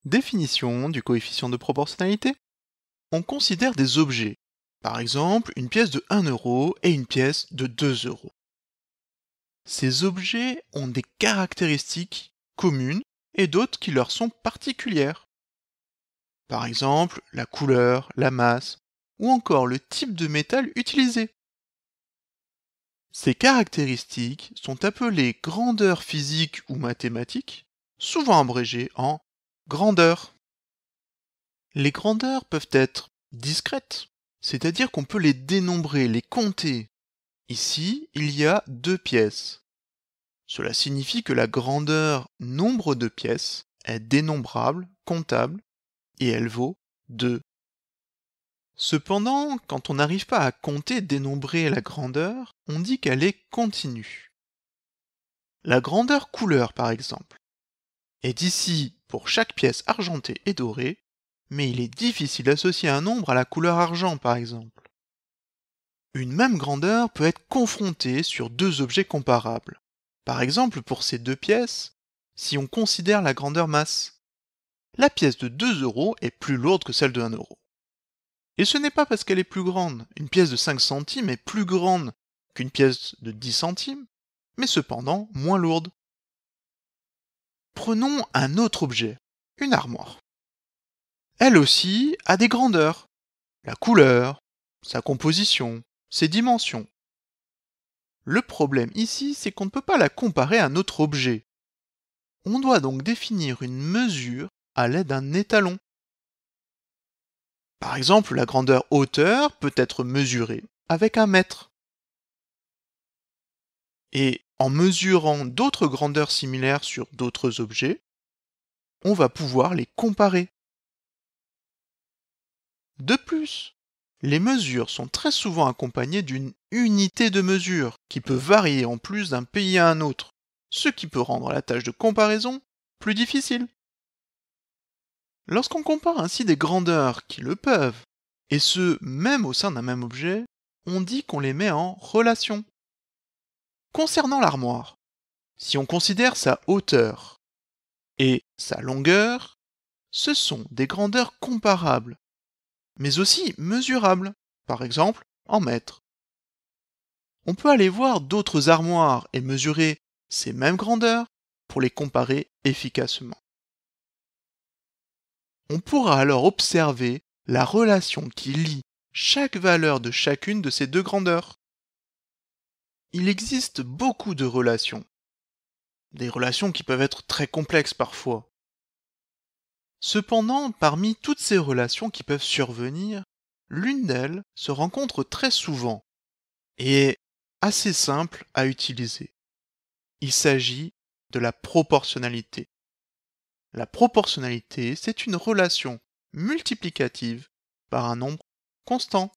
Définition du coefficient de proportionnalité. On considère des objets, par exemple une pièce de 1 euro et une pièce de 2 euros. Ces objets ont des caractéristiques communes et d'autres qui leur sont particulières. Par exemple, la couleur, la masse ou encore le type de métal utilisé. Ces caractéristiques sont appelées grandeur physique ou mathématique, souvent abrégées en grandeur. Les grandeurs peuvent être discrètes, c'est-à-dire qu'on peut les dénombrer, les compter. Ici, il y a 2 pièces. Cela signifie que la grandeur nombre de pièces est dénombrable, comptable, et elle vaut 2. Cependant, quand on n'arrive pas à compter, dénombrer la grandeur, on dit qu'elle est continue. La grandeur couleur, par exemple, est ici pour chaque pièce argentée et dorée, mais il est difficile d'associer un nombre à la couleur argent, par exemple. Une même grandeur peut être confrontée sur deux objets comparables. Par exemple, pour ces deux pièces, si on considère la grandeur masse, la pièce de 2 euros est plus lourde que celle de 1 euro. Et ce n'est pas parce qu'elle est plus grande. Une pièce de 5 centimes est plus grande qu'une pièce de 10 centimes, mais cependant moins lourde. Prenons un autre objet, une armoire. Elle aussi a des grandeurs, la couleur, sa composition, ses dimensions. Le problème ici, c'est qu'on ne peut pas la comparer à un autre objet. On doit donc définir une mesure à l'aide d'un étalon. Par exemple, la grandeur hauteur peut être mesurée avec un mètre. Et en mesurant d'autres grandeurs similaires sur d'autres objets, on va pouvoir les comparer. De plus, les mesures sont très souvent accompagnées d'une unité de mesure qui peut varier en plus d'un pays à un autre, ce qui peut rendre la tâche de comparaison plus difficile. Lorsqu'on compare ainsi des grandeurs qui le peuvent, et ce même au sein d'un même objet, on dit qu'on les met en relation. Concernant l'armoire, si on considère sa hauteur et sa longueur, ce sont des grandeurs comparables, mais aussi mesurables, par exemple en mètres. On peut aller voir d'autres armoires et mesurer ces mêmes grandeurs pour les comparer efficacement. On pourra alors observer la relation qui lie chaque valeur de chacune de ces deux grandeurs. Il existe beaucoup de relations, des relations qui peuvent être très complexes parfois. Cependant, parmi toutes ces relations qui peuvent survenir, l'une d'elles se rencontre très souvent et est assez simple à utiliser. Il s'agit de la proportionnalité. La proportionnalité, c'est une relation multiplicative par un nombre constant.